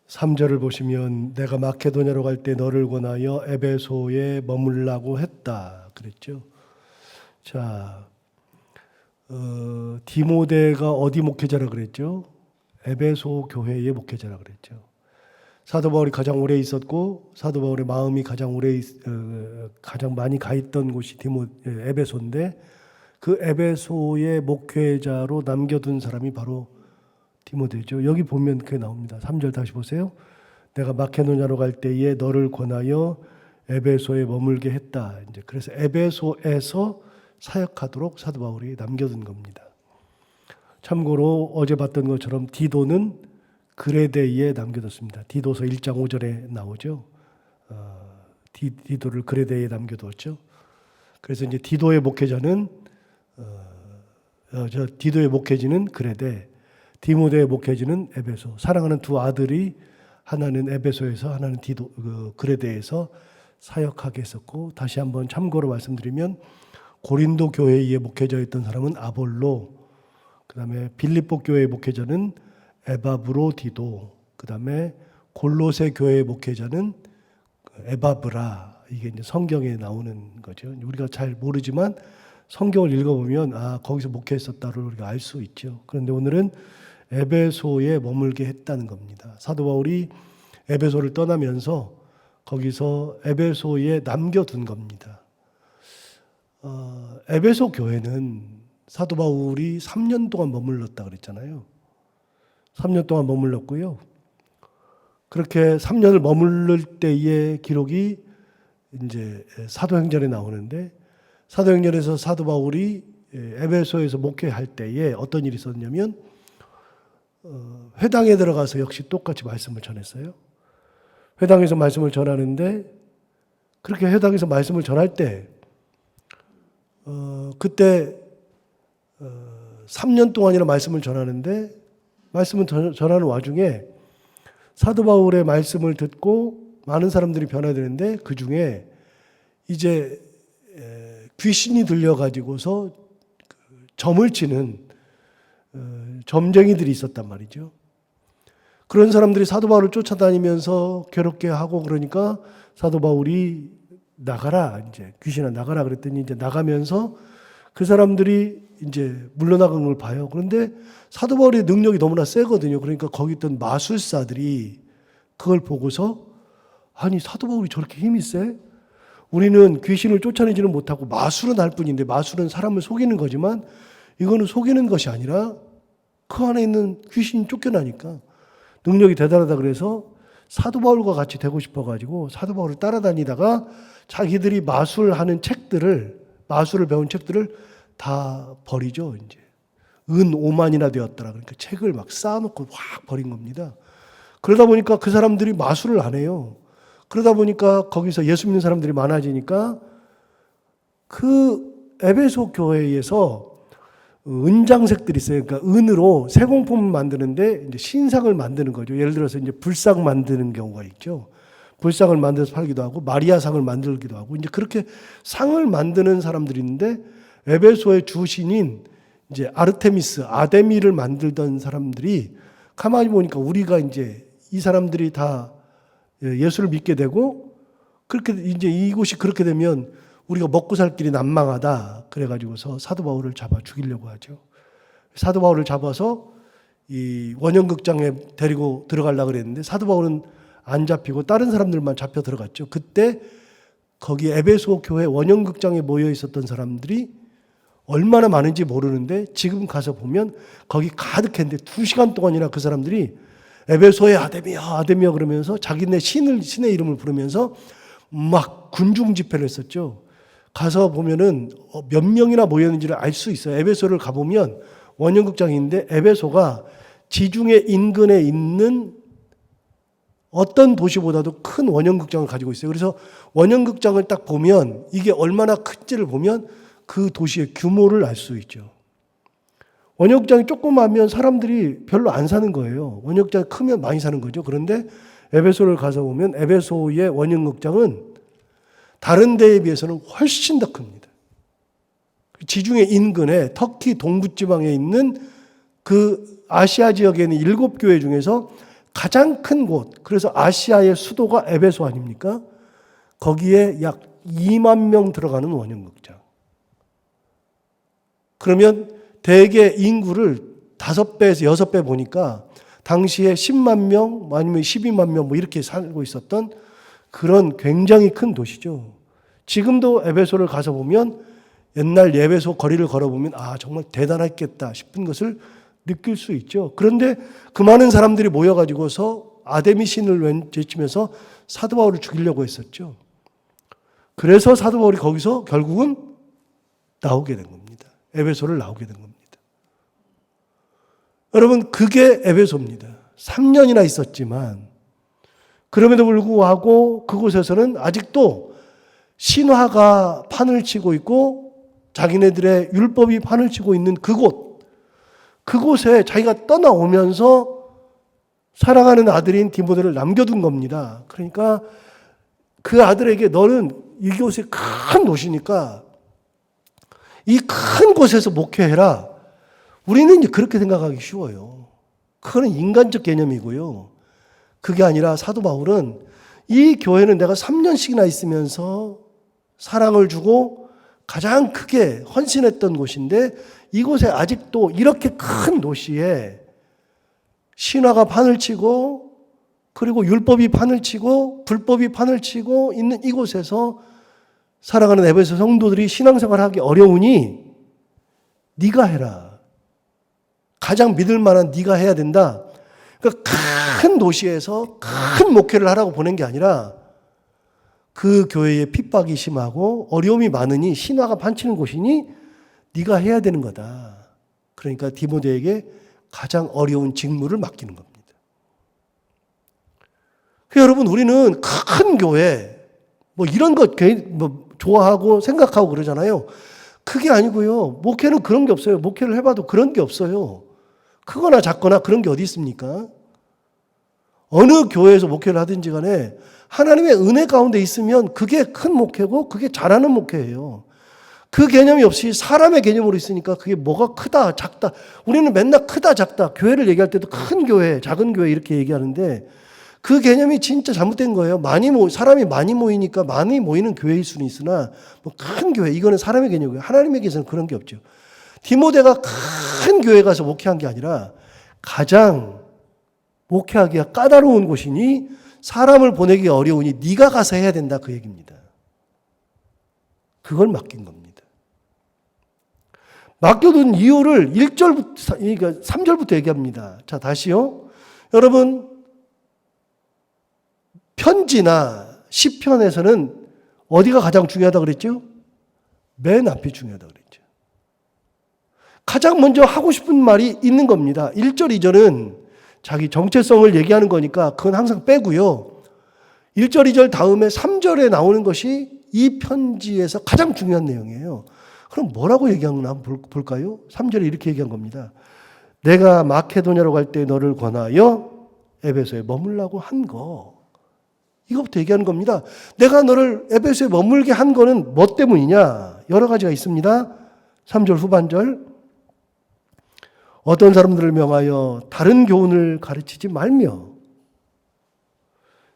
3절을 보시면 내가 마케도냐로 갈 때 너를 권하여 에베소에 머물라고 했다 그랬죠. 자, 디모데가 어디 목회자라 그랬죠? 에베소 교회의 목회자라 그랬죠. 사도 바울이 가장 오래 있었고 사도 바울의 마음이 가장 많이 가 있던 곳이 에베소인데, 그 에베소의 목회자로 남겨둔 사람이 바로 디모데죠. 여기 보면 그게 나옵니다. 3절 다시 보세요. 내가 마케도냐로 갈 때에 너를 권하여 에베소에 머물게 했다. 이제 그래서 에베소에서 사역하도록 사도 바울이 남겨둔 겁니다. 참고로 어제 봤던 것처럼 디도는 그레데에 남겨뒀습니다. 디도서 1장 5절에 나오죠. 디도를 그레데에 남겨뒀죠. 그래서 이제 디도의 목회자는 디도의 목회지는 그레데, 디모데의 목회지는 에베소. 사랑하는 두 아들이 하나는 에베소에서 하나는 그레데에서 사역하게 했었고, 다시 한번 참고로 말씀드리면 고린도 교회의 목회자였던 사람은 아볼로, 그 다음에 빌립보 교회의 목회자는 에바브로디도, 그 다음에 골로새 교회의 목회자는 에바브라. 이게 이제 성경에 나오는 거죠. 우리가 잘 모르지만 성경을 읽어보면 거기서 목회했었다를 우리가 알 수 있죠. 그런데 오늘은 에베소에 머물게 했다는 겁니다. 사도 바울이 에베소를 떠나면서 거기서 에베소에 남겨둔 겁니다. 에베소 교회는 사도 바울이 3년 동안 머물렀다 그랬잖아요. 3년 동안 머물렀고요. 그렇게 3년을 머물를 때의 기록이 이제 사도행전에 나오는데, 사도행전에서 사도 바울이 에베소에서 목회할 때에 어떤 일이 있었냐면 회당에 들어가서 역시 똑같이 말씀을 전했어요. 회당에서 말씀을 전하는데, 그렇게 회당에서 말씀을 전할 때 그때 3년 동안이나 말씀을 전하는데, 말씀을 전하는 와중에 사도 바울의 말씀을 듣고 많은 사람들이 변화되는데, 그 중에 이제 귀신이 들려가지고서 점을 치는 점쟁이들이 있었단 말이죠. 그런 사람들이 사도 바울을 쫓아다니면서 괴롭게 하고, 그러니까 사도 바울이 나가라, 이제 귀신아 나가라 그랬더니 이제 나가면서 그 사람들이 이제 물러나간 걸 봐요. 그런데 사도 바울의 능력이 너무나 세거든요. 그러니까 거기 있던 마술사들이 그걸 보고서, 아니 사도 바울이 저렇게 힘이 세? 우리는 귀신을 쫓아내지는 못하고 마술은 할 뿐인데, 마술은 사람을 속이는 거지만 이거는 속이는 것이 아니라 그 안에 있는 귀신이 쫓겨나니까 능력이 대단하다. 그래서 사도 바울과 같이 되고 싶어가지고 사도 바울을 따라다니다가 자기들이 마술을 배운 책들을 다 버리죠. 이제 은 5만이나 되었더라. 그러니까 책을 막 쌓아놓고 확 버린 겁니다. 그러다 보니까 그 사람들이 마술을 안 해요. 그러다 보니까 거기서 예수 믿는 사람들이 많아지니까 그 에베소 교회에서 은장색들이 있어요. 그러니까 은으로 세공품을 만드는데 이제 신상을 만드는 거죠. 예를 들어서 이제 불상 만드는 경우가 있죠. 불상을 만들어서 팔기도 하고 마리아상을 만들기도 하고, 이제 그렇게 상을 만드는 사람들이 있는데, 에베소의 주신인 이제 아르테미스, 아데미를 만들던 사람들이 가만히 보니까 우리가 이제 이 사람들이 다 예수를 믿게 되고, 그렇게 이제 이곳이 그렇게 되면 우리가 먹고 살 길이 난망하다. 그래가지고서 사도 바울을 잡아 죽이려고 하죠. 사도 바울을 잡아서 이 원형극장에 데리고 들어가려고 그랬는데 사도 바울은 안 잡히고 다른 사람들만 잡혀 들어갔죠. 그때 거기 에베소 교회 원형극장에 모여 있었던 사람들이 얼마나 많은지 모르는데, 지금 가서 보면 거기 가득했는데 2시간 동안이나 그 사람들이 에베소의 아데미야 그러면서 자기네 신의 이름을 부르면서 막 군중 집회를 했었죠. 가서 보면은 몇 명이나 모였는지를 알 수 있어요. 에베소를 가보면 원형극장인데, 에베소가 지중해 인근에 있는 어떤 도시보다도 큰 원형극장을 가지고 있어요. 그래서 원형극장을 딱 보면 이게 얼마나 큰지를 보면 그 도시의 규모를 알 수 있죠. 원형극장이 조그마하면 사람들이 별로 안 사는 거예요. 원형극장이 크면 많이 사는 거죠. 그런데 에베소를 가서 보면 에베소의 원형극장은 다른 데에 비해서는 훨씬 더 큽니다. 지중해 인근에 터키 동부지방에 있는 그 아시아 지역에 있는 7교회 중에서 가장 큰 곳, 그래서 아시아의 수도가 에베소 아닙니까? 거기에 약 2만 명 들어가는 원형극장. 그러면 대개 인구를 5배에서 6배 보니까 당시에 10만 명 아니면 12만 명 뭐 이렇게 살고 있었던 그런 굉장히 큰 도시죠. 지금도 에베소를 가서 보면 옛날 에베소 거리를 걸어보면 아 정말 대단했겠다 싶은 것을 느낄 수 있죠. 그런데 그 많은 사람들이 모여가지고서 아데미 신을 외치면서 사도 바울을 죽이려고 했었죠. 그래서 사도 바울이 거기서 결국은 나오게 된 겁니다. 에베소를 나오게 된 겁니다. 여러분 그게 에베소입니다. 3년이나 있었지만 그럼에도 불구하고 그곳에서는 아직도 신화가 판을 치고 있고 자기네들의 율법이 판을 치고 있는 그곳에 자기가 떠나오면서 사랑하는 아들인 디모데를 남겨둔 겁니다. 그러니까 그 아들에게 너는 이곳이 큰 도시니까 이 큰 곳에서 목회해라. 우리는 이제 그렇게 생각하기 쉬워요. 그거는 인간적 개념이고요. 그게 아니라 사도 바울은 이 교회는 내가 3년씩이나 있으면서 사랑을 주고 가장 크게 헌신했던 곳인데 이곳에 아직도 이렇게 큰 도시에 신화가 판을 치고 그리고 율법이 판을 치고 불법이 판을 치고 있는 이곳에서 살아가는 에베소 성도들이 신앙생활을 하기 어려우니 네가 해라. 가장 믿을 만한 네가 해야 된다. 그러니까 큰 도시에서 큰 목회를 하라고 보낸 게 아니라 그 교회에 핍박이 심하고 어려움이 많으니 신화가 판치는 곳이니 네가 해야 되는 거다. 그러니까 디모데에게 가장 어려운 직무를 맡기는 겁니다. 여러분 우리는 큰 교회 뭐 이런 것 뭐 좋아하고 생각하고 그러잖아요. 그게 아니고요. 목회는 그런 게 없어요. 목회를 해봐도 그런 게 없어요. 크거나 작거나 그런 게 어디 있습니까? 어느 교회에서 목회를 하든지 간에 하나님의 은혜 가운데 있으면 그게 큰 목회고 그게 잘하는 목회예요. 그 개념이 없이 사람의 개념으로 있으니까 그게 뭐가 크다 작다 우리는 맨날 크다 작다 교회를 얘기할 때도 큰 교회 작은 교회 이렇게 얘기하는데 그 개념이 진짜 잘못된 거예요. 사람이 많이 모이니까 많이 모이는 교회일 수는 있으나 뭐 큰 교회 이거는 사람의 개념이고요. 하나님에게서는 그런 게 없죠. 디모데가 큰 교회 가서 목회한 게 아니라 가장 목회하기가 까다로운 곳이니 사람을 보내기 어려우니 네가 가서 해야 된다 그 얘기입니다. 그걸 맡긴 겁니다. 맡겨둔 이유를 1절부터 그러니까 3절부터 얘기합니다. 자 다시요. 여러분 편지나 시편에서는 어디가 가장 중요하다고 그랬죠? 맨 앞이 중요하다고 그랬죠. 가장 먼저 하고 싶은 말이 있는 겁니다. 1절, 2절은 자기 정체성을 얘기하는 거니까 그건 항상 빼고요. 1절, 2절 다음에 3절에 나오는 것이 이 편지에서 가장 중요한 내용이에요. 그럼 뭐라고 얘기하는가 한번 볼까요? 3절에 이렇게 얘기한 겁니다. 내가 마케도냐로 갈 때 너를 권하여 에베소에 머물라고 한 거. 이것부터 얘기하는 겁니다. 내가 너를 에베소에 머물게 한 거는 뭐 때문이냐? 여러 가지가 있습니다. 3절 후반절. 어떤 사람들을 명하여 다른 교훈을 가르치지 말며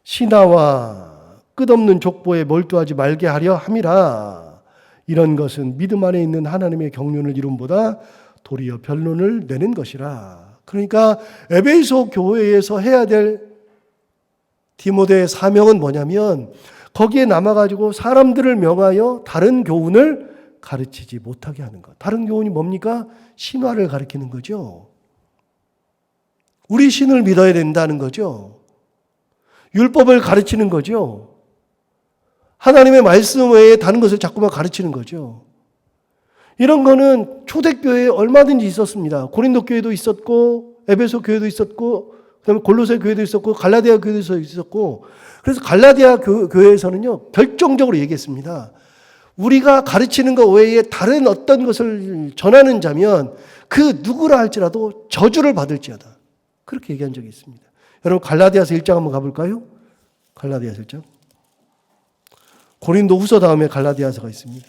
신하와 끝없는 족보에 몰두하지 말게 하려 함이라. 이런 것은 믿음 안에 있는 하나님의 경륜을 이룸보다 도리어 변론을 내는 것이라. 그러니까 에베소 교회에서 해야 될 디모데의 사명은 뭐냐면 거기에 남아가지고 사람들을 명하여 다른 교훈을 가르치지 못하게 하는 것. 다른 교훈이 뭡니까? 신화를 가르치는 거죠. 우리 신을 믿어야 된다는 거죠. 율법을 가르치는 거죠. 하나님의 말씀 외에 다른 것을 자꾸만 가르치는 거죠. 이런 거는 초대교회에 얼마든지 있었습니다. 고린도 교회도 있었고 에베소 교회도 있었고 그다음에 골로새 교회도 있었고 갈라디아 교회도 있었고 그래서 갈라디아 교회에서는요 결정적으로 얘기했습니다. 우리가 가르치는 것 외에 다른 어떤 것을 전하는 자면 그 누구라 할지라도 저주를 받을지어다. 그렇게 얘기한 적이 있습니다. 여러분 갈라디아서 1장 한번 가볼까요? 갈라디아서 1장. 고린도 후서 다음에 갈라디아서가 있습니다.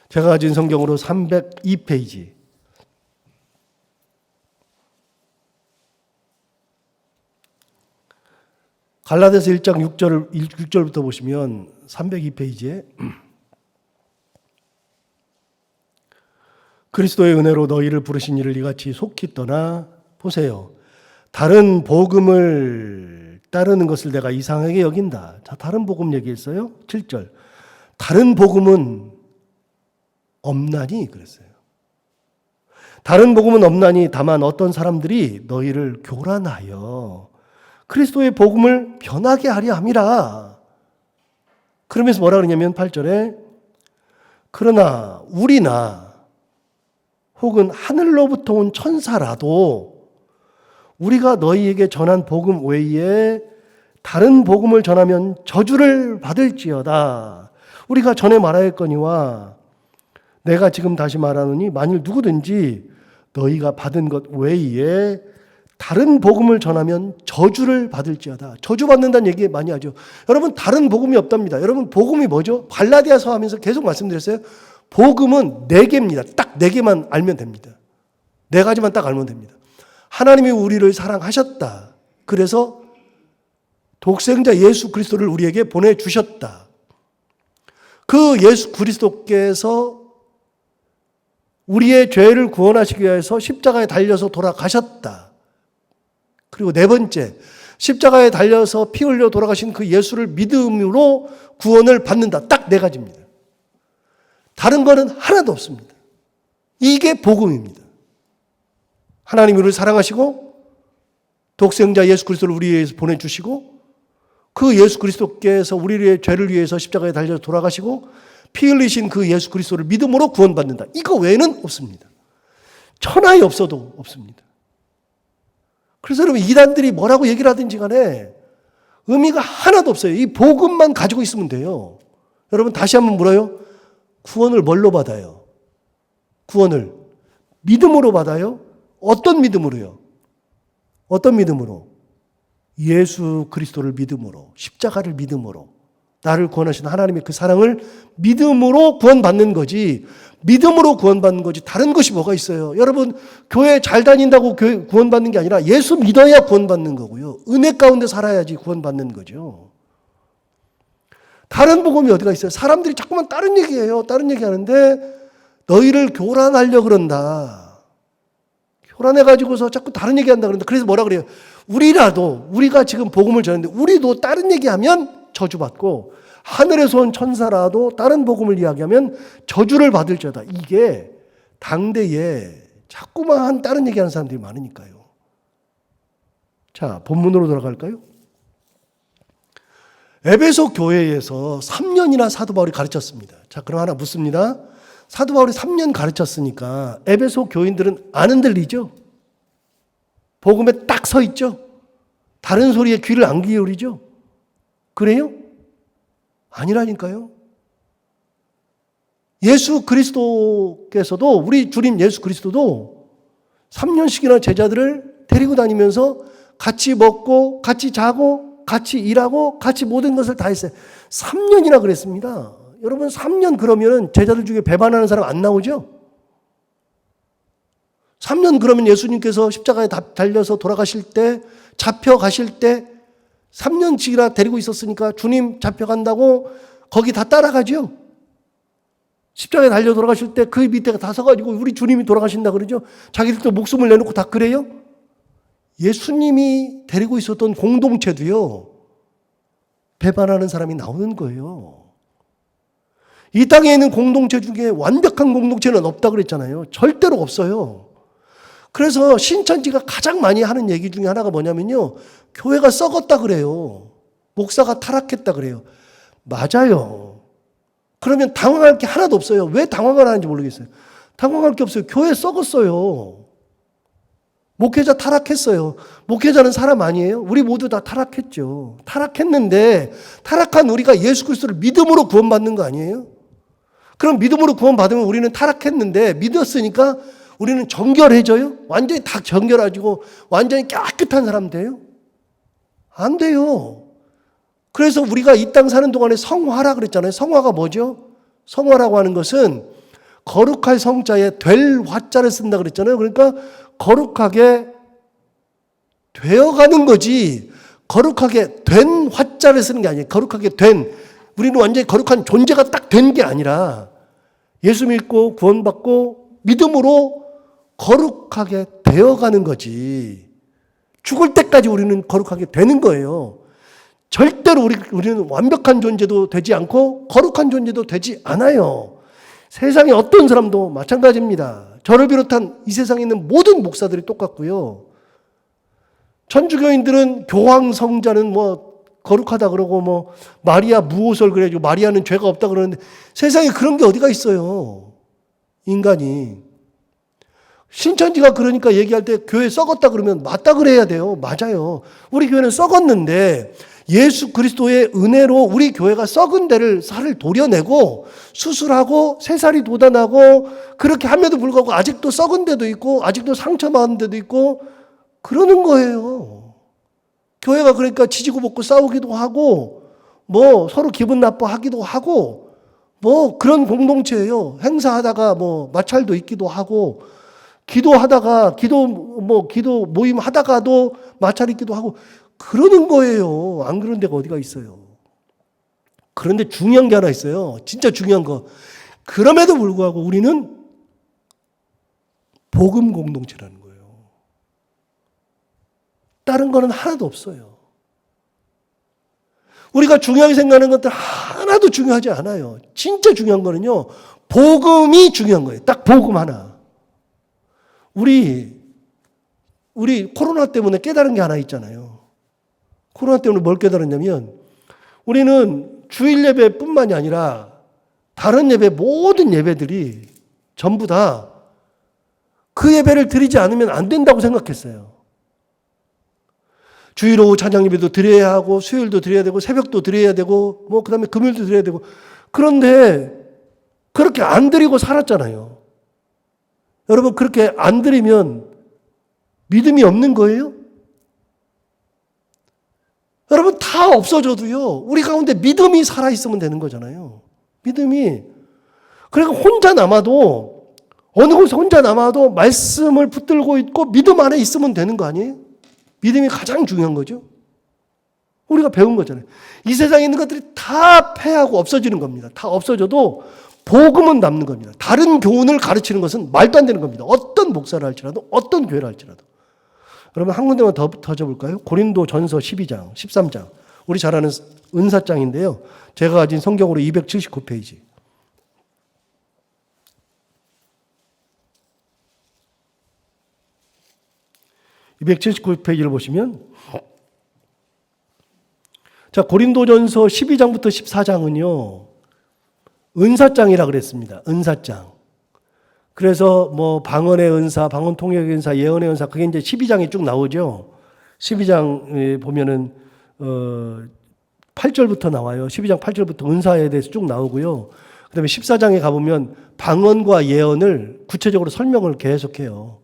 제가 가진 성경으로 302페이지. 갈라디아서 1장 6절부터 보시면 302페이지에 그리스도의 은혜로 너희를 부르신 이를 이같이 속히 떠나 보세요. 다른 복음을 따르는 것을 내가 이상하게 여긴다. 자, 다른 복음 얘기했어요. 7절. 다른 복음은 없나니 그랬어요. 다른 복음은 없나니 다만 어떤 사람들이 너희를 교란하여 그리스도의 복음을 변하게 하려 함이라. 그러면서 뭐라 그러냐면 8절에 그러나 우리나 혹은 하늘로부터 온 천사라도 우리가 너희에게 전한 복음 외에 다른 복음을 전하면 저주를 받을지어다. 우리가 전에 말하였거니와 내가 지금 다시 말하노니 만일 누구든지 너희가 받은 것 외에 다른 복음을 전하면 저주를 받을지어다. 저주받는다는 얘기 많이 하죠. 여러분 다른 복음이 없답니다. 여러분 복음이 뭐죠? 갈라디아서 하면서 계속 말씀드렸어요. 복음은 4개입니다. 딱 4개만 알면 됩니다. 4가지만 딱 알면 됩니다. 하나님이 우리를 사랑하셨다. 그래서 독생자 예수 그리스도를 우리에게 보내주셨다. 그 예수 그리스도께서 우리의 죄를 구원하시기 위해서 십자가에 달려서 돌아가셨다. 그리고 4번째, 십자가에 달려서 피 흘려 돌아가신 그 예수를 믿음으로 구원을 받는다. 딱 4가지입니다. 다른 거는 하나도 없습니다. 이게 복음입니다. 하나님이 우리를 사랑하시고 독생자 예수 그리스도를 우리에게 보내주시고 그 예수 그리스도께서 우리의 죄를 위해서 십자가에 달려서 돌아가시고 피 흘리신 그 예수 그리스도를 믿음으로 구원받는다. 이거 외에는 없습니다. 천하에 없어도 없습니다. 그래서 여러분 이단들이 뭐라고 얘기를 하든지 간에 의미가 하나도 없어요. 이 복음만 가지고 있으면 돼요. 여러분 다시 한번 물어요. 구원을 뭘로 받아요? 구원을 믿음으로 받아요? 어떤 믿음으로요? 어떤 믿음으로? 예수 그리스도를 믿음으로, 십자가를 믿음으로, 나를 구원하신 하나님의 그 사랑을 믿음으로 구원받는 거지, 믿음으로 구원받는 거지 다른 것이 뭐가 있어요? 여러분 교회 잘 다닌다고 구원받는 게 아니라 예수 믿어야 구원받는 거고요. 은혜 가운데 살아야지 구원받는 거죠. 다른 복음이 어디가 있어요? 사람들이 자꾸만 다른 얘기해요. 다른 얘기하는데 너희를 교란하려 그런다. 교란해가지고서 자꾸 다른 얘기한다 그런다. 그래서 뭐라 그래요? 우리가 지금 복음을 전하는데 우리도 다른 얘기하면 저주받고 하늘에서 온 천사라도 다른 복음을 이야기하면 저주를 받을지어다. 이게 당대에 자꾸만 다른 얘기하는 사람들이 많으니까요. 자, 본문으로 돌아갈까요? 에베소 교회에서 3년이나 사도 바울이 가르쳤습니다. 자, 그럼 하나 묻습니다. 사도 바울이 3년 가르쳤으니까 에베소 교인들은 안 흔들리죠? 복음에 딱 서 있죠? 다른 소리에 귀를 안 기울이죠? 그래요? 아니라니까요. 예수 그리스도께서도, 우리 주님 예수 그리스도도 3년씩이나 제자들을 데리고 다니면서 같이 먹고 같이 자고 같이 일하고 같이 모든 것을 다 했어요. 3년이나 그랬습니다. 여러분 3년 그러면 제자들 중에 배반하는 사람 안 나오죠? 3년 그러면 예수님께서 십자가에 달려서 돌아가실 때, 잡혀가실 때 3년씩이나 데리고 있었으니까 주님 잡혀간다고 거기 다 따라가죠? 십자가에 달려 돌아가실 때 그 밑에 다 서가지고 우리 주님이 돌아가신다 그러죠? 자기들도 목숨을 내놓고 다 그래요? 예수님이 데리고 있었던 공동체도요, 배반하는 사람이 나오는 거예요. 이 땅에 있는 공동체 중에 완벽한 공동체는 없다 그랬잖아요. 절대로 없어요. 그래서 신천지가 가장 많이 하는 얘기 중에 하나가 뭐냐면요, 교회가 썩었다 그래요. 목사가 타락했다 그래요. 맞아요. 그러면 당황할 게 하나도 없어요. 왜 당황을 하는지 모르겠어요. 당황할 게 없어요. 교회 썩었어요. 목회자 타락했어요. 목회자는 사람 아니에요? 우리 모두 다 타락했죠. 타락했는데 타락한 우리가 예수 그리스도를 믿음으로 구원받는 거 아니에요? 그럼 믿음으로 구원받으면 우리는 타락했는데 믿었으니까 우리는 정결해져요? 완전히 다 정결해지고 완전히 깨끗한 사람 돼요? 안 돼요. 그래서 우리가 이 땅 사는 동안에 성화라 그랬잖아요. 성화가 뭐죠? 성화라고 하는 것은 거룩할 성자에 될 화자를 쓴다 그랬잖아요. 그러니까 거룩하게 되어가는 거지, 거룩하게 된 화자를 쓰는 게 아니에요. 거룩하게 된, 우리는 완전히 거룩한 존재가 딱 된 게 아니라 예수 믿고 구원받고 믿음으로 거룩하게 되어가는 거지. 죽을 때까지 우리는 거룩하게 되는 거예요. 절대로 우리는 완벽한 존재도 되지 않고 거룩한 존재도 되지 않아요. 세상에 어떤 사람도 마찬가지입니다. 저를 비롯한 이 세상에 있는 모든 목사들이 똑같고요. 천주교인들은 교황 성자는 뭐 거룩하다 그러고 뭐 마리아 무호설 그래가지고 마리아는 죄가 없다 그러는데 세상에 그런 게 어디가 있어요. 인간이. 신천지가 그러니까 얘기할 때 교회 썩었다 그러면 맞다 그래야 돼요. 맞아요. 우리 교회는 썩었는데 예수 그리스도의 은혜로 우리 교회가 썩은 데를 살을 도려내고 수술하고 새살이 돋아나고 그렇게 함에도 불구하고 아직도 썩은 데도 있고 아직도 상처받은 데도 있고 그러는 거예요. 교회가 그러니까 지지고 볶고 싸우기도 하고 뭐 서로 기분 나빠하기도 하고 뭐 그런 공동체예요. 행사하다가 뭐 마찰도 있기도 하고 기도하다가 기도 모임 하다가도 마찰 있기도 하고 그러는 거예요. 안 그런 데가 어디가 있어요. 그런데 중요한 게 하나 있어요. 진짜 중요한 거. 그럼에도 불구하고 우리는 복음 공동체라는 거예요. 다른 거는 하나도 없어요. 우리가 중요하게 생각하는 것들 하나도 중요하지 않아요. 진짜 중요한 거는요. 복음이 중요한 거예요. 딱 복음 하나. 우리 코로나 때문에 깨달은 게 하나 있잖아요. 코로나 때문에 뭘 깨달았냐면 우리는 주일 예배뿐만이 아니라 다른 예배 모든 예배들이 전부 다 그 예배를 드리지 않으면 안 된다고 생각했어요. 주일 오후 찬양 예배도 드려야 하고 수요일도 드려야 되고 새벽도 드려야 되고 뭐 그다음에 금요일도 드려야 되고 그런데 그렇게 안 드리고 살았잖아요. 여러분 그렇게 안 드리면 믿음이 없는 거예요? 여러분 다 없어져도요. 우리 가운데 믿음이 살아있으면 되는 거잖아요. 믿음이. 그러니까 혼자 남아도 어느 곳에 혼자 남아도 말씀을 붙들고 있고 믿음 안에 있으면 되는 거 아니에요? 믿음이 가장 중요한 거죠. 우리가 배운 거잖아요. 이 세상에 있는 것들이 다 패하고 없어지는 겁니다. 다 없어져도 복음은 남는 겁니다. 다른 교훈을 가르치는 것은 말도 안 되는 겁니다. 어떤 목사를 할지라도 어떤 교회를 할지라도. 여러분 한 군데만 더 적어볼까요? 고린도전서 12장, 13장. 우리 잘 아는 은사장인데요. 제가 가진 성경으로 279페이지. 279페이지를 보시면 자, 고린도전서 12장부터 14장은요. 은사장이라 그랬습니다. 은사장. 그래서 뭐 방언의 은사, 방언 통역의 은사, 예언의 은사 그게 이제 12장에 쭉 나오죠. 12장에 보면은 8절부터 나와요. 12장 8절부터 은사에 대해서 쭉 나오고요. 그다음에 14장에 가보면 방언과 예언을 구체적으로 설명을 계속해요.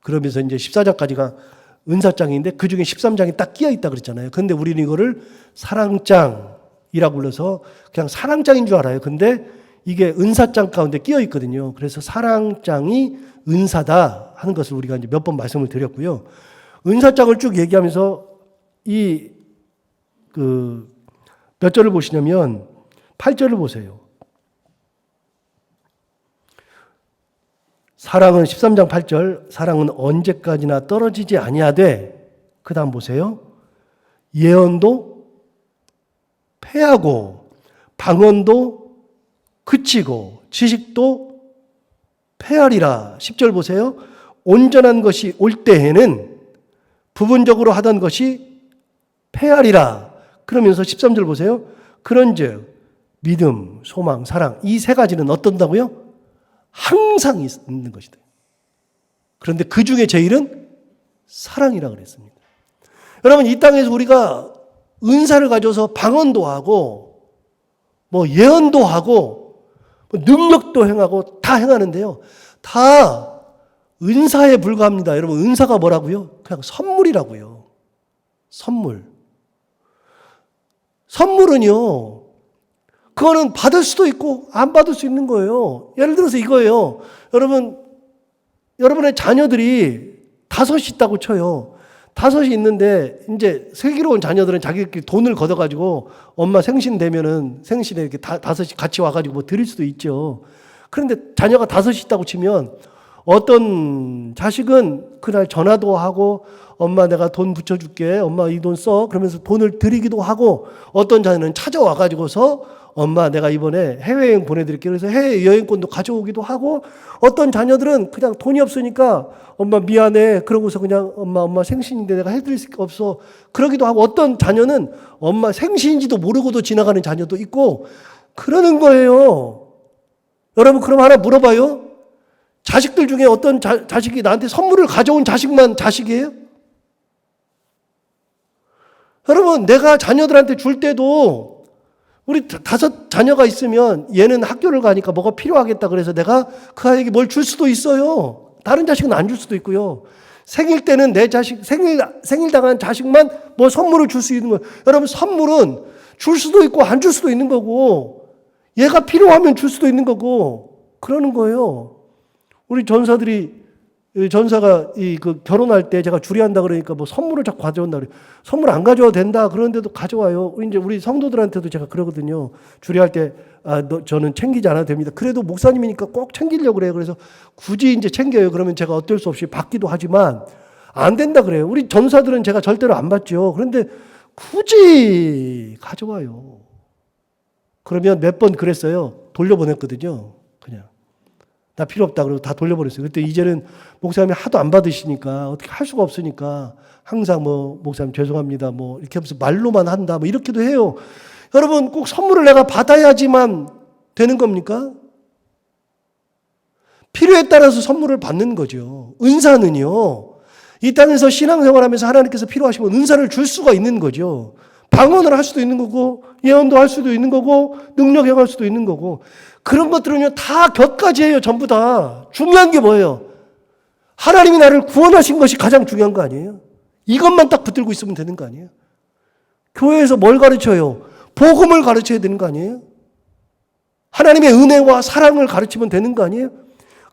그러면서 이제 14장까지가 은사장인데 그중에 13장이 딱 끼어 있다 그랬잖아요. 근데 우리는 이거를 사랑장이라고 불러서 그냥 사랑장인 줄 알아요. 근데 이게 은사장 가운데 끼어 있거든요. 그래서 사랑장이 은사다 하는 것을 우리가 이제 몇 번 말씀을 드렸고요. 은사장을 쭉 얘기하면서 몇 절을 보시냐면 8절을 보세요. 사랑은 13장 8절 사랑은 언제까지나 떨어지지 아니하되 그 다음 보세요. 예언도 패하고 방언도 그치고 지식도 패하리라. 10절 보세요. 온전한 것이 올 때에는 부분적으로 하던 것이 패하리라. 그러면서 13절 보세요. 그런즉 믿음, 소망, 사랑 이 세 가지는 어떤다고요? 항상 있는 것이다. 그런데 그 중에 제일은 사랑이라 그랬습니다. 여러분 이 땅에서 우리가 은사를 가져서 방언도 하고 뭐 예언도 하고 뭐 능력도 행하고 다 행하는데요. 다 은사에 불과합니다. 여러분 은사가 뭐라고요? 그냥 선물이라고요. 선물. 선물은요. 그거는 받을 수도 있고 안 받을 수 있는 거예요. 예를 들어서 이거예요. 여러분의 자녀들이 5이 있다고 쳐요. 5이 있는데 이제 슬기로운 자녀들은 자기들끼리 돈을 걷어가지고 엄마 생신 되면은 생신에 이렇게 5이 같이 와가지고 뭐 드릴 수도 있죠. 그런데 자녀가 5이 있다고 치면 어떤 자식은 그날 전화도 하고 엄마 내가 돈 붙여줄게. 엄마 이 돈 써. 그러면서 돈을 드리기도 하고 어떤 자녀는 찾아와가지고서 엄마 내가 이번에 해외여행 보내드릴게. 그래서 해외여행권도 가져오기도 하고 어떤 자녀들은 그냥 돈이 없으니까 엄마 미안해. 그러고서 그냥 엄마 생신인데 내가 해드릴 수 없어. 그러기도 하고 어떤 자녀는 엄마 생신인지도 모르고도 지나가는 자녀도 있고 그러는 거예요. 여러분 그럼 하나 물어봐요. 자식들 중에 어떤 자식이 나한테 선물을 가져온 자식만 자식이에요? 여러분 내가 자녀들한테 줄 때도 우리 5 자녀가 있으면 얘는 학교를 가니까 뭐가 필요하겠다 그래서 내가 그 아이에게 뭘 줄 수도 있어요. 다른 자식은 안 줄 수도 있고요. 생일 때는 내 자식 생일 당한 자식만 뭐 선물을 줄 수 있는 거예요. 여러분 선물은 줄 수도 있고 안 줄 수도 있는 거고 얘가 필요하면 줄 수도 있는 거고 그러는 거예요. 우리 전사가 결혼할 때 제가 주례한다 그러니까 뭐 선물을 자꾸 가져온다 그래요. 선물 안 가져와도 된다. 그런데도 가져와요. 이제 우리 성도들한테도 제가 그러거든요. 주례할 때, 저는 챙기지 않아도 됩니다. 그래도 목사님이니까 꼭 챙기려고 그래요. 그래서 굳이 이제 챙겨요. 그러면 제가 어쩔 수 없이 받기도 하지만 안 된다 그래요. 우리 전사들은 제가 절대로 안 받죠. 그런데 굳이 가져와요. 그러면 몇 번 그랬어요. 돌려보냈거든요. 그냥. 나 필요 없다 그러고 다 돌려버렸어요. 그때 이제는 목사님이 하도 안 받으시니까 어떻게 할 수가 없으니까 항상 뭐 목사님 죄송합니다 뭐 이렇게 하면서 말로만 한다 뭐 이렇게도 해요. 여러분 꼭 선물을 내가 받아야지만 되는 겁니까? 필요에 따라서 선물을 받는 거죠. 은사는요. 이 땅에서 신앙생활하면서 하나님께서 필요하시면 은사를 줄 수가 있는 거죠. 방언을 할 수도 있는 거고 예언도 할 수도 있는 거고 능력 행할 수도 있는 거고 그런 것들은요 다 곁가지예요. 전부 다. 중요한 게 뭐예요? 하나님이 나를 구원하신 것이 가장 중요한 거 아니에요? 이것만 딱 붙들고 있으면 되는 거 아니에요? 교회에서 뭘 가르쳐요? 복음을 가르쳐야 되는 거 아니에요? 하나님의 은혜와 사랑을 가르치면 되는 거 아니에요?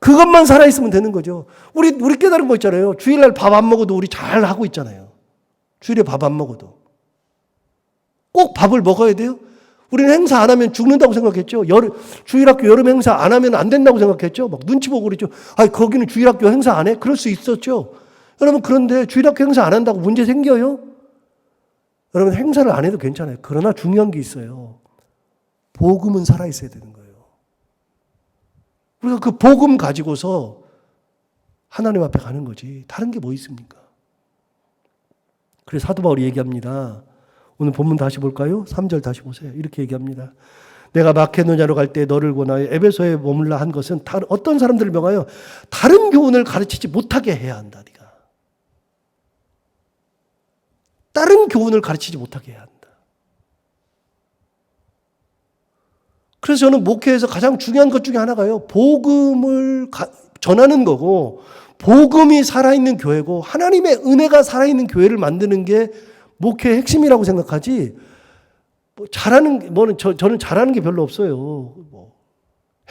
그것만 살아있으면 되는 거죠. 우리 깨달은 거 있잖아요. 주일날 밥 안 먹어도 우리 잘 하고 있잖아요. 주일에 밥 안 먹어도. 꼭 밥을 먹어야 돼요? 우리는 행사 안 하면 죽는다고 생각했죠. 주일학교 여름 행사 안 하면 안 된다고 생각했죠. 막 눈치 보고 그랬죠. 거기는 주일학교 행사 안 해? 그럴 수 있었죠. 여러분 그런데 주일학교 행사 안 한다고 문제 생겨요? 여러분 행사를 안 해도 괜찮아요. 그러나 중요한 게 있어요. 복음은 살아있어야 되는 거예요. 우리가 그 복음 가지고서 하나님 앞에 가는 거지. 다른 게 뭐 있습니까? 그래서 사도 바울이 얘기합니다. 오늘 본문 다시 볼까요? 3절 다시 보세요. 이렇게 얘기합니다. 내가 마케도냐로 갈 때 너를 권하여 에베소에 머물라 한 것은 어떤 사람들을 명하여 다른 교훈을 가르치지 못하게 해야 한다. 네가. 다른 교훈을 가르치지 못하게 해야 한다. 그래서 저는 목회에서 가장 중요한 것 중에 하나가요. 복음을 전하는 거고 복음이 살아있는 교회고 하나님의 은혜가 살아있는 교회를 만드는 게 목회의 핵심이라고 생각하지. 저는 잘하는 게 별로 없어요.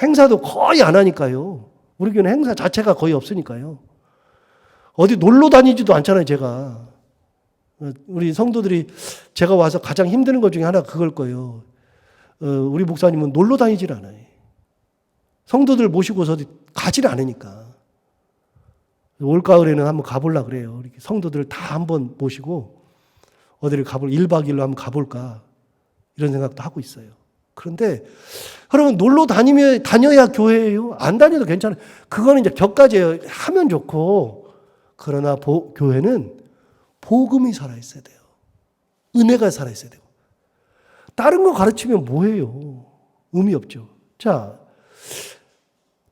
행사도 거의 안 하니까요. 우리 교회는 행사 자체가 거의 없으니까요. 어디 놀러 다니지도 않잖아요, 제가. 우리 성도들이 제가 와서 가장 힘드는 것 중에 하나가 그걸 거예요. 우리 목사님은 놀러 다니질 않아요. 성도들 모시고서 어디 가질 않으니까. 올가을에는 한번 가보려고 그래요. 성도들을 다 한번 모시고 어디를 1박 2일로 한번 가볼까 이런 생각도 하고 있어요. 그런데 여러분 놀러 다녀야 교회예요. 안 다녀도 괜찮아요. 그거는 이제 격가지예요. 하면 좋고 그러나 교회는 복음이 살아있어야 돼요. 은혜가 살아있어야 되고 다른 거 가르치면 뭐예요? 의미 없죠. 자,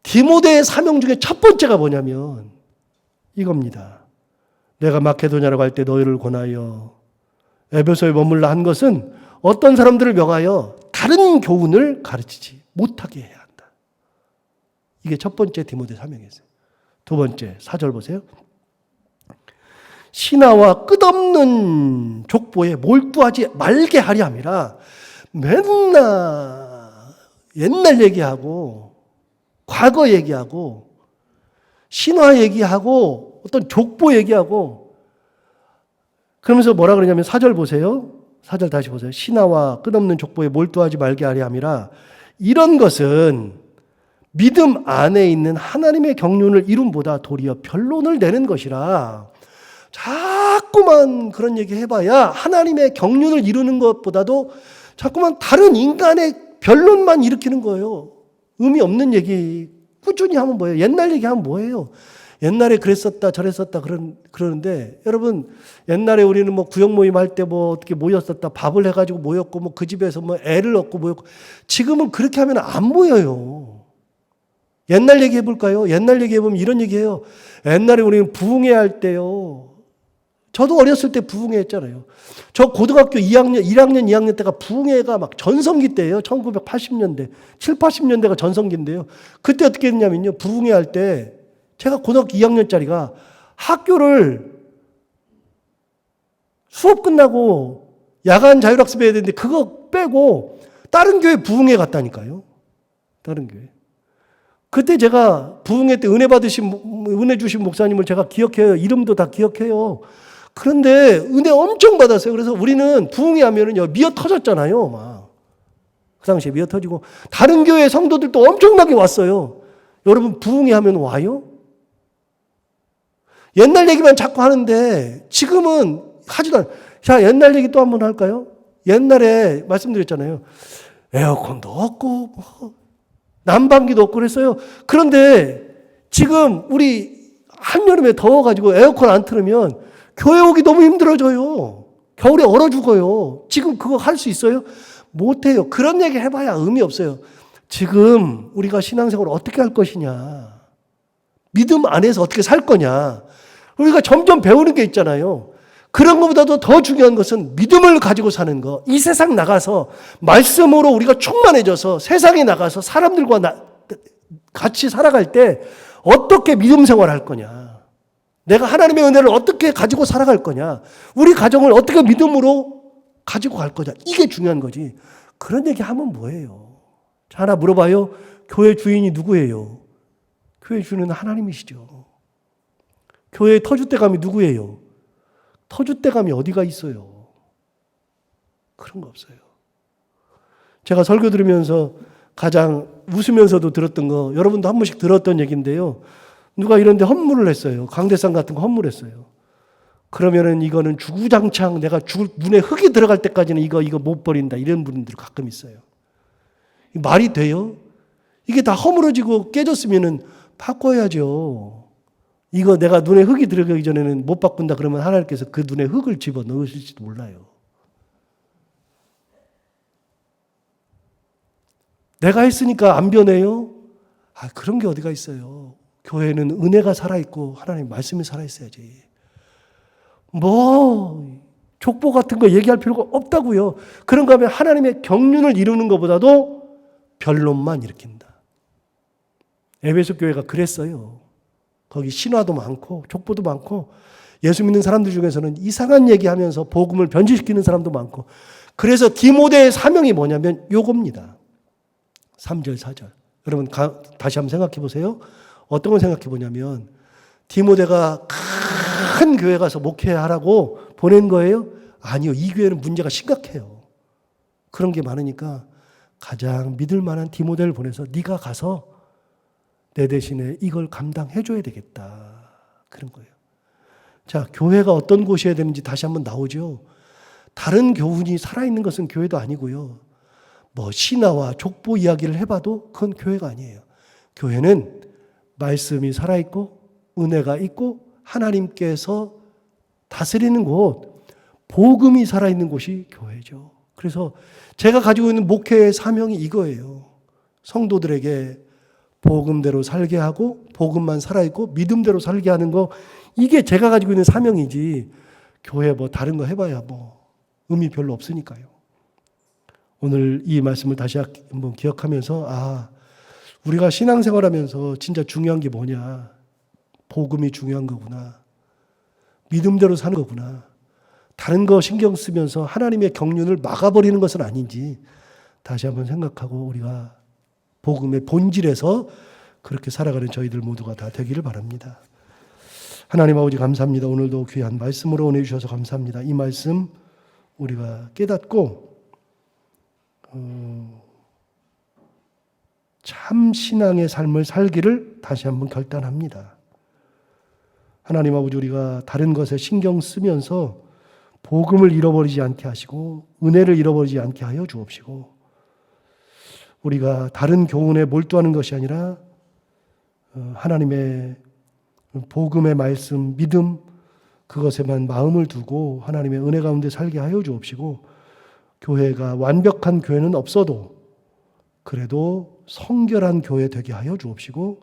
디모데의 사명 중에 첫 번째가 뭐냐면 이겁니다. 내가 마케도냐로 갈 때 너희를 권하여 에베소에 머물라 한 것은 어떤 사람들을 명하여 다른 교훈을 가르치지 못하게 해야 한다. 이게 첫 번째 디모데 사명이었어요. 두 번째 4절 보세요. 신하와 끝없는 족보에 몰두하지 말게 하려 함이라. 맨날 옛날 얘기하고 과거 얘기하고 신화 얘기하고 어떤 족보 얘기하고 그러면서 뭐라 그러냐면 4절 보세요. 4절 다시 보세요. 신하와 끝없는 족보에 몰두하지 말게 하려 함이라. 이런 것은 믿음 안에 있는 하나님의 경륜을 이룸보다 도리어 변론을 내는 것이라. 자꾸만 그런 얘기 해봐야 하나님의 경륜을 이루는 것보다도 자꾸만 다른 인간의 변론만 일으키는 거예요. 의미 없는 얘기 꾸준히 하면 뭐예요? 옛날 얘기하면 뭐예요? 옛날에 그랬었다 저랬었다 그러는데 여러분 옛날에 우리는 뭐 구역 모임 할 때 뭐 어떻게 모였었다 밥을 해가지고 모였고 뭐 그 집에서 뭐 애를 얻고 모였고 지금은 그렇게 하면 안 모여요. 옛날 얘기 해볼까요? 옛날 얘기 해보면 이런 얘기해요. 옛날에 우리는 부흥회 할 때요. 저도 어렸을 때 부흥회 했잖아요. 저 고등학교 2학년, 1학년, 2학년 때가 부흥회가 막 전성기 때예요. 1980년대, 7, 80년대가 전성기인데요. 그때 어떻게 했냐면요. 부흥회 할 때 제가 고등학교 2학년짜리가 학교를 수업 끝나고 야간 자율학습 해야 되는데 그거 빼고 다른 교회 부흥회 갔다니까요. 다른 교회. 그때 제가 부흥회 때 은혜 주신 목사님을 제가 기억해요. 이름도 다 기억해요. 그런데 은혜 엄청 받았어요. 그래서 우리는 부흥회 하면은요, 미어 터졌잖아요. 막. 그 당시에 미어 터지고. 다른 교회 성도들도 엄청나게 왔어요. 여러분, 부흥회 하면 와요? 옛날 얘기만 자꾸 하는데, 지금은 하지도 않아요. 자, 옛날 얘기 또 한번 할까요? 옛날에 말씀드렸잖아요. 에어컨도 없고, 뭐, 난방기도 없고 그랬어요. 그런데 지금 우리 한여름에 더워가지고 에어컨 안 틀으면 교회 오기 너무 힘들어져요. 겨울에 얼어 죽어요. 지금 그거 할 수 있어요? 못해요. 그런 얘기 해봐야 의미 없어요. 지금 우리가 신앙생활을 어떻게 할 것이냐. 믿음 안에서 어떻게 살 거냐. 우리가 점점 배우는 게 있잖아요. 그런 것보다도 더 중요한 것은 믿음을 가지고 사는 거. 이 세상 나가서 말씀으로 우리가 충만해져서 세상에 나가서 사람들과 같이 살아갈 때 어떻게 믿음 생활할 거냐. 내가 하나님의 은혜를 어떻게 가지고 살아갈 거냐. 우리 가정을 어떻게 믿음으로 가지고 갈 거냐. 이게 중요한 거지. 그런 얘기 하면 뭐예요. 자, 하나 물어봐요. 교회 주인이 누구예요? 교회 주인은 하나님이시죠. 교회의 터줏대감이 누구예요? 터줏대감이 어디가 있어요? 그런 거 없어요. 제가 설교 들으면서 가장 웃으면서도 들었던 거, 여러분도 한 번씩 들었던 얘기인데요. 누가 이런데 헌물을 했어요. 강대상 같은 거 헌물했어요. 그러면은 이거는 주구장창 내가 눈에 흙이 들어갈 때까지는 이거 못 버린다. 이런 분들 가끔 있어요. 말이 돼요? 이게 다 허물어지고 깨졌으면은 바꿔야죠. 이거 내가 눈에 흙이 들어가기 전에는 못 바꾼다 그러면 하나님께서 그 눈에 흙을 집어 넣으실지도 몰라요. 내가 했으니까 안 변해요? 아, 그런 게 어디가 있어요. 교회는 은혜가 살아있고 하나님 말씀이 살아있어야지. 뭐 족보 같은 거 얘기할 필요가 없다고요. 그런가 하면 하나님의 경륜을 이루는 것보다도 변론만 일으킨다. 에베소 교회가 그랬어요. 거기 신화도 많고 족보도 많고 예수 믿는 사람들 중에서는 이상한 얘기하면서 복음을 변질시키는 사람도 많고 그래서 디모데의 사명이 뭐냐면 요겁니다. 3절 4절. 여러분 다시 한번 생각해 보세요. 어떤 걸 생각해 보냐면 디모데가 큰 교회 가서 목회하라고 보낸 거예요? 아니요. 이 교회는 문제가 심각해요. 그런 게 많으니까 가장 믿을 만한 디모데를 보내서 네가 가서 내 대신에 이걸 감당해 줘야 되겠다. 그런 거예요. 자, 교회가 어떤 곳이어야 되는지 다시 한번 나오죠. 다른 교훈이 살아있는 것은 교회도 아니고요. 뭐 신화와 족보 이야기를 해봐도 그건 교회가 아니에요. 교회는 말씀이 살아있고 은혜가 있고 하나님께서 다스리는 곳, 복음이 살아있는 곳이 교회죠. 그래서 제가 가지고 있는 목회의 사명이 이거예요. 성도들에게 복음대로 살게 하고 복음만 살아있고 믿음대로 살게 하는 거 이게 제가 가지고 있는 사명이지 교회 뭐 다른 거 해봐야 뭐 의미 별로 없으니까요. 오늘 이 말씀을 다시 한번 기억하면서 우리가 신앙생활하면서 진짜 중요한 게 뭐냐. 복음이 중요한 거구나. 믿음대로 사는 거구나. 다른 거 신경 쓰면서 하나님의 경륜을 막아버리는 것은 아닌지 다시 한번 생각하고 우리가 복음의 본질에서 그렇게 살아가는 저희들 모두가 다 되기를 바랍니다. 하나님 아버지 감사합니다. 오늘도 귀한 말씀으로 은혜 주셔서 감사합니다. 이 말씀 우리가 깨닫고 참 신앙의 삶을 살기를 다시 한번 결단합니다. 하나님 아버지, 우리가 다른 것에 신경 쓰면서 복음을 잃어버리지 않게 하시고 은혜를 잃어버리지 않게 하여 주옵시고, 우리가 다른 교훈에 몰두하는 것이 아니라 하나님의 복음의 말씀, 믿음, 그것에만 마음을 두고 하나님의 은혜 가운데 살게 하여 주옵시고, 교회가 완벽한 교회는 없어도 그래도 성결한 교회 되게 하여 주옵시고,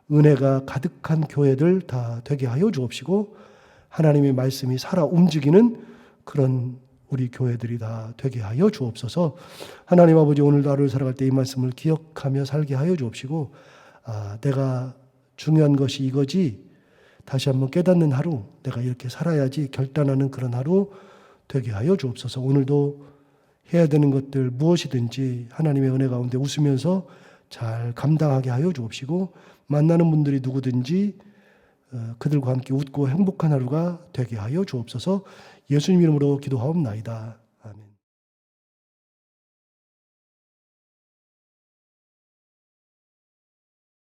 은혜가 가득한 교회들 다 되게 하여 주옵시고, 하나님의 말씀이 살아 움직이는 그런 우리 교회들이 다 되게 하여 주옵소서. 하나님 아버지, 오늘도 하루를 살아갈 때 이 말씀을 기억하며 살게 하여 주옵시고, 내가 중요한 것이 이거지, 다시 한번 깨닫는 하루, 내가 이렇게 살아야지 결단하는 그런 하루 되게 하여 주옵소서. 오늘도 해야 되는 것들 무엇이든지 하나님의 은혜 가운데 웃으면서 잘 감당하게 하여 주옵시고, 만나는 분들이 누구든지 그들과 함께 웃고 행복한 하루가 되게 하여 주옵소서. 예수님 이름으로 기도하옵나이다.